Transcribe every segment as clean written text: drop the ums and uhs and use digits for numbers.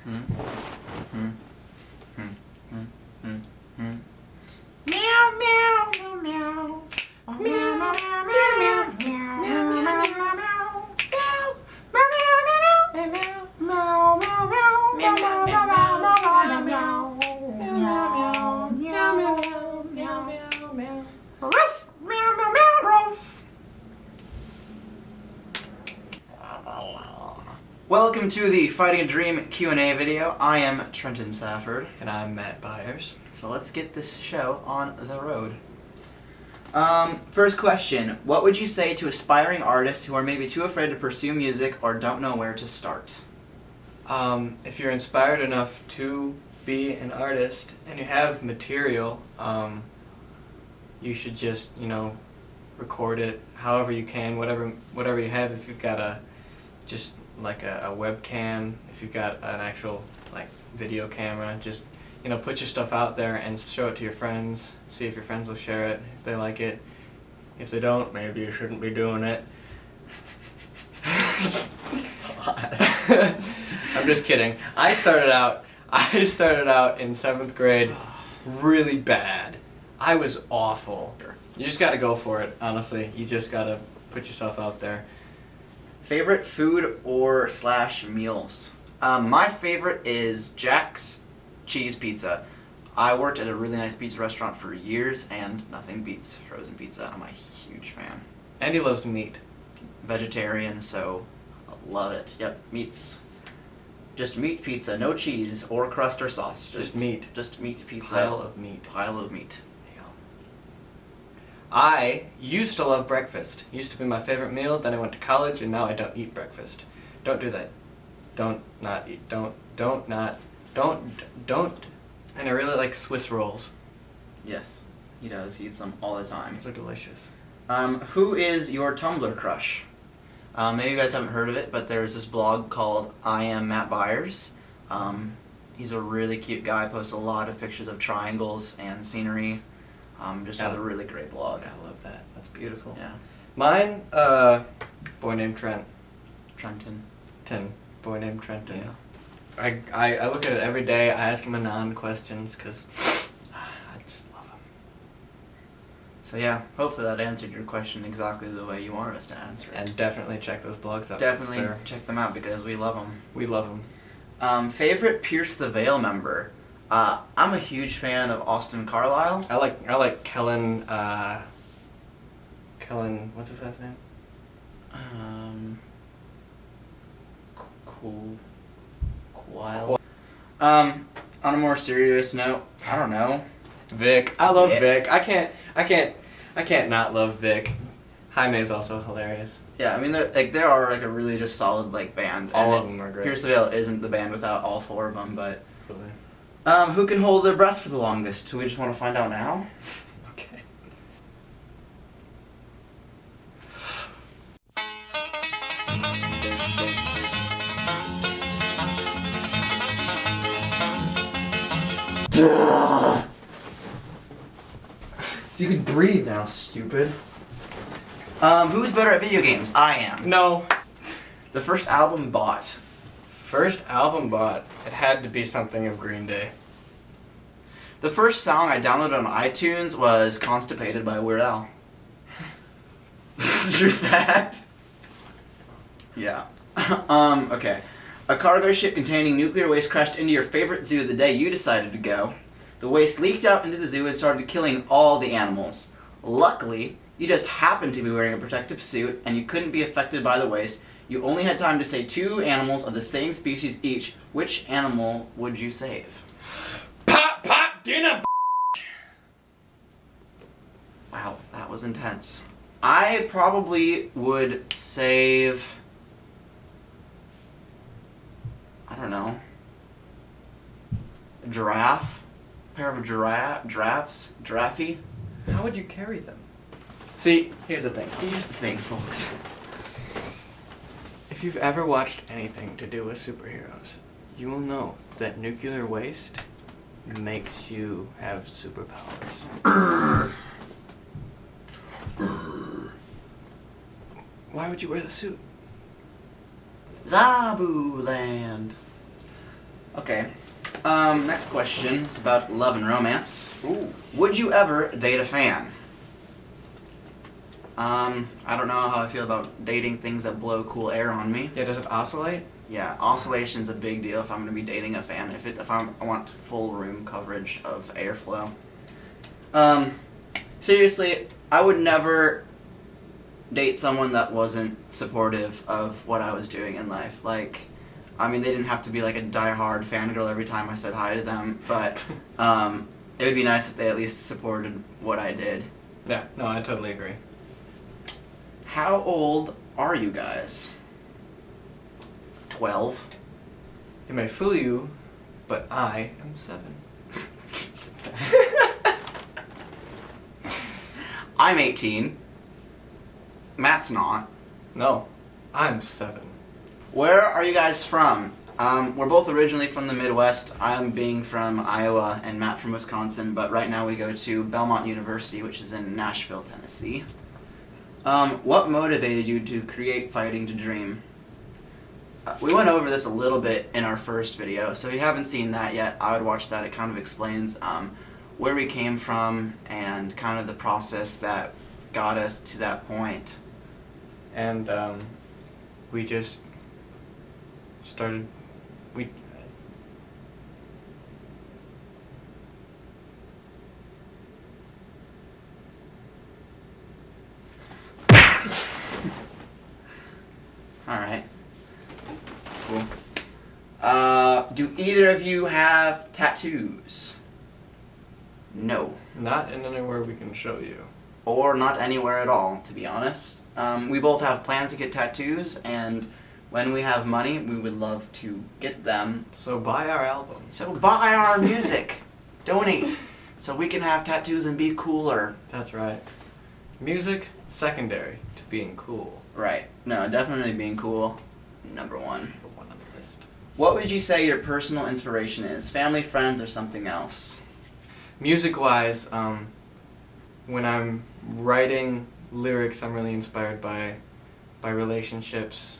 Meow, meow, meow, meow. Meow, meow, meow, meow, meow, meow, meow, meow. Welcome to the Fighting a Dream Q&A video. I am Trenton Safford. And I'm Matt Byers. So let's get this show on the road. First question. What would you say to aspiring artists who are maybe too afraid to pursue music or don't know where to start? If you're inspired enough to be an artist and you have material, you should just, record it however you can, whatever you have. If you've got a webcam, if you've got an actual video camera, just put your stuff out there and show it to your friends. See if your friends will share it, if they like it. If they don't, maybe you shouldn't be doing it. I'm just kidding. I started out in 7th grade really bad. I was awful. You just gotta go for it, honestly. You just gotta put yourself out there. Favorite food or / meals? My favorite is Jack's Cheese Pizza. I worked at a really nice pizza restaurant for years, and nothing beats frozen pizza. I'm a huge fan. And he loves meat. Vegetarian, so I love it. Yep, meats. Just meat pizza, no cheese or crust or sauce. Just meat. Just meat pizza. Pile of meat. Pile of meat. I used to love breakfast. Used to be my favorite meal. Then I went to college, and now I don't eat breakfast. Don't do that. Don't. And I really like Swiss rolls. Yes, he does. He eats them all the time. Those are delicious. Who is your Tumblr crush? Maybe you guys haven't heard of it, but there's this blog called I Am Matt Byers. He's a really cute guy. Posts a lot of pictures of triangles and scenery. Just has a really great blog. I love that. That's beautiful. Yeah. Mine, boy named Trent. Trenton. Boy named Trenton. Yeah. I look at it every day. I ask him Anon questions because I just love him. So yeah, hopefully that answered your question exactly the way you wanted us to answer it. And definitely check those blogs out. Definitely check them out because we love them. We love them. Favorite Pierce the Veil member? I'm a huge fan of Austin Carlisle. I like Kellen. What's his last name? On a more serious note, I don't know. Vic. I love Vic. I can't not love Vic. Jaime is also hilarious. Yeah, I mean, they are a really just solid band. All of them are great. Pierce the Veil isn't the band without all 4 of them, but who can hold their breath for the longest? Do we just want to find out now? Okay. So you can breathe now, stupid. Who's better at video games? I am. No. The first album bought. First album bought. It had to be something of Green Day. The first song I downloaded on iTunes was Constipated by Weird Al. True fact. Yeah. Okay. A cargo ship containing nuclear waste crashed into your favorite zoo the day you decided to go. The waste leaked out into the zoo and started killing all the animals. Luckily, you just happened to be wearing a protective suit and you couldn't be affected by the waste. You only had time to say 2 animals of the same species each. Which animal would you save? Pop dinner. Wow, that was intense. I probably would save... I don't know. A giraffe? A pair of giraffes? Giraffe? How would you carry them? See, here's the thing. Here's the thing, folks. If you've ever watched anything to do with superheroes, you will know that nuclear waste makes you have superpowers. Why would you wear the suit? Zabu Land. Okay. Next question is about love and romance. Ooh. Would you ever date a fan? I don't know how I feel about dating things that blow cool air on me. Yeah, does it oscillate? Yeah, oscillation's a big deal if I'm going to be dating a fan. I want full room coverage of airflow. Seriously, I would never date someone that wasn't supportive of what I was doing in life. Like, I mean, they didn't have to be like a diehard fangirl every time I said hi to them, but it would be nice if they at least supported what I did. Yeah, no, I totally agree. How old are you guys? 12. It may fool you, but I am 7. I'm 18. Matt's not. No, I'm 7. Where are you guys from? We're both originally from the Midwest. I'm being from Iowa and Matt from Wisconsin, but right now we go to Belmont University, which is in Nashville, Tennessee. What motivated you to create Fighting to Dream? We went over this a little bit in our first video, so if you haven't seen that yet, I would watch that. It kind of explains where we came from and kind of the process that got us to that point. And we just started. We. Alright. Cool. Do either of you have tattoos? No. Not in anywhere we can show you. Or not anywhere at all, to be honest. We both have plans to get tattoos, and when we have money, we would love to get them. So buy our album. So buy our music. Donate. So we can have tattoos and be cooler. That's right. Music, secondary to being cool. Right. No, definitely being cool. Number one. Number 1 on the list. What would you say your personal inspiration is? Family, friends, or something else? Music-wise, when I'm writing lyrics, I'm really inspired by relationships.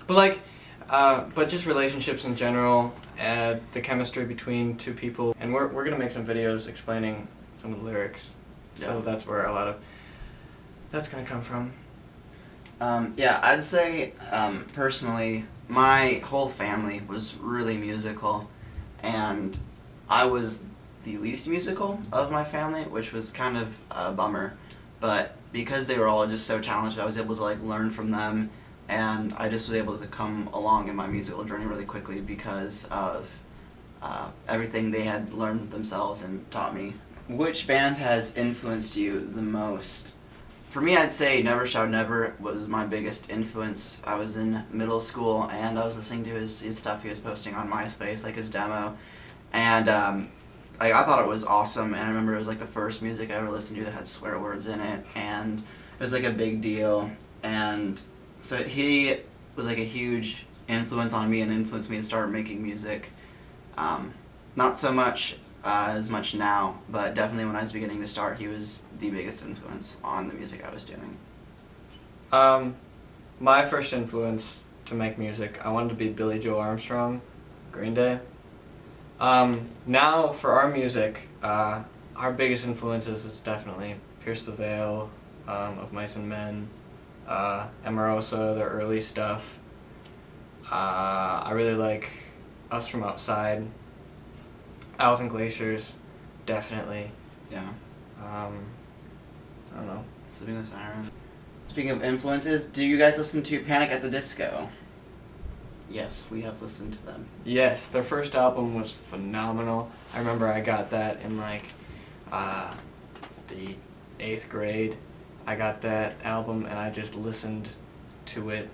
But just relationships in general, and the chemistry between two people. And we're gonna make some videos explaining some of the lyrics. So Yeah. that's where a lot of that's gonna come from. Yeah, I'd say personally, my whole family was really musical, and I was the least musical of my family, which was kind of a bummer. But because they were all just so talented, I was able to like learn from them, and I just was able to come along in my musical journey really quickly because of everything they had learned themselves and taught me. Which band has influenced you the most? For me, I'd say Never Shout Never was my biggest influence. I was in middle school, and I was listening to his stuff he was posting on MySpace, like his demo, and I thought it was awesome. And I remember it was like the first music I ever listened to that had swear words in it, and it was like a big deal. And so he was like a huge influence on me and influenced me to start making music. Not so much as much now, but definitely when I was beginning to start, he was the biggest influence on the music I was doing. My first influence to make music, I wanted to be Billy Joe Armstrong, Green Day. Now for our music, our biggest influences is definitely Pierce the Veil, Of Mice and Men, Emarosa, their early stuff. I really like Us From Outside, Owls and Glaciers, definitely. Yeah. I don't know. Sleeping with Sirens. Speaking of influences, do you guys listen to Panic at the Disco? Yes, we have listened to them. Yes, their first album was phenomenal. I remember I got that in like the 8th grade. I got that album and I just listened to it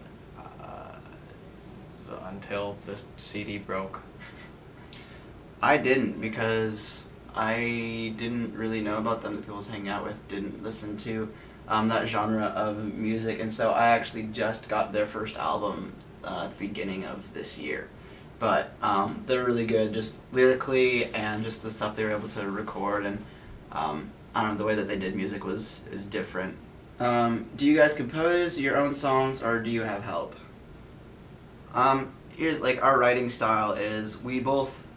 until the CD broke. I didn't, because I didn't really know about them. The people I was hanging out with didn't listen to that genre of music, and so I actually just got their first album at the beginning of this year. But they're really good, just lyrically, and just the stuff they were able to record, and I don't know, the way that they did music is different. Do you guys compose your own songs, or do you have help? here's like our writing style is we both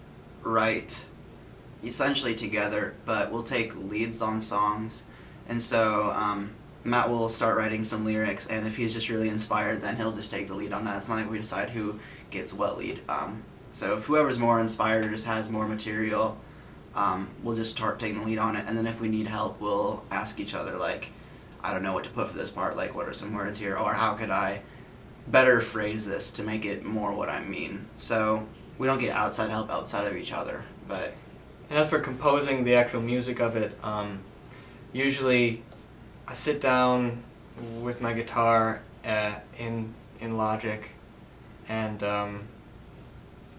write essentially together, but we'll take leads on songs, and so Matt will start writing some lyrics, and if he's just really inspired, then he'll just take the lead on that. It's not like we decide who gets what lead. So if whoever's more inspired or just has more material, we'll just start taking the lead on it, and then if we need help, we'll ask each other, like, I don't know what to put for this part, like, what are some words here, or how could I better phrase this to make it more what I mean. So we don't get outside help outside of each other, but... And as for composing the actual music of it, usually I sit down with my guitar in Logic and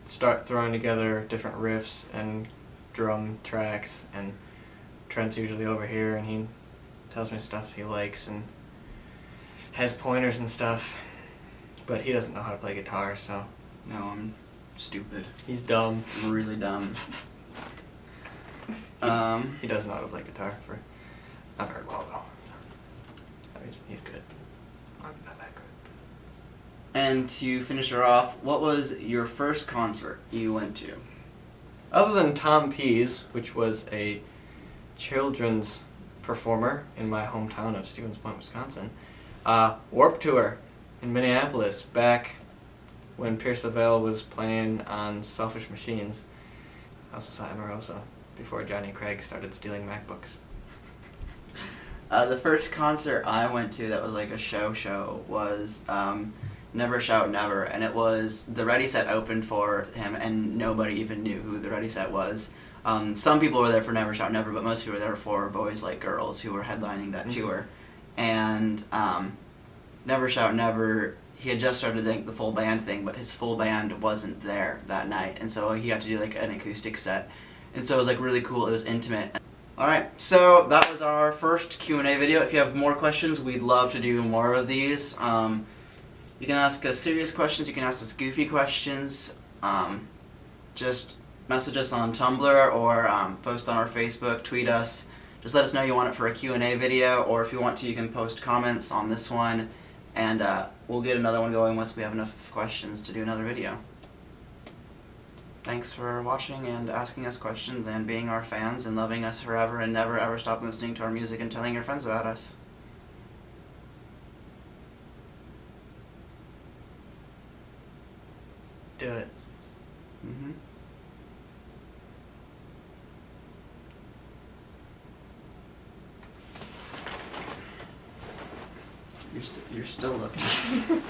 start throwing together different riffs and drum tracks, and Trent's usually over here and he tells me stuff he likes and has pointers and stuff, but he doesn't know how to play guitar, so... No, I'm stupid. He's dumb. I'm really dumb. He doesn't know how to play guitar for not very well though. He's good. I'm not that good. And to finish her off, what was your first concert you went to? Other than Tom Pease, which was a children's performer in my hometown of Stevens Point, Wisconsin, Warped Tour in Minneapolis back when Pierce LaVelle was playing on Selfish Machines, House of Santa Rosa, before Johnny Craig started stealing MacBooks. The first concert I went to that was like a show was Never Shout Never, and it was the Ready Set opened for him, and nobody even knew who the Ready Set was. Some people were there for Never Shout Never, but most people were there for Boys Like Girls, who were headlining that tour. And Never Shout Never, he had just started the full band thing, but his full band wasn't there that night, and so he had to do like an acoustic set. And so it was like really cool, it was intimate. Alright, so that was our first Q&A video. If you have more questions, we'd love to do more of these. You can ask us serious questions, you can ask us goofy questions. Just message us on Tumblr or post on our Facebook, tweet us. Just let us know you want it for a Q&A video, or if you want to, you can post comments on this one, and we'll get another one going once we have enough questions to do another video. Thanks for watching and asking us questions and being our fans and loving us forever and never ever stop listening to our music and telling your friends about us. Do it. Mm-hmm. You're still looking.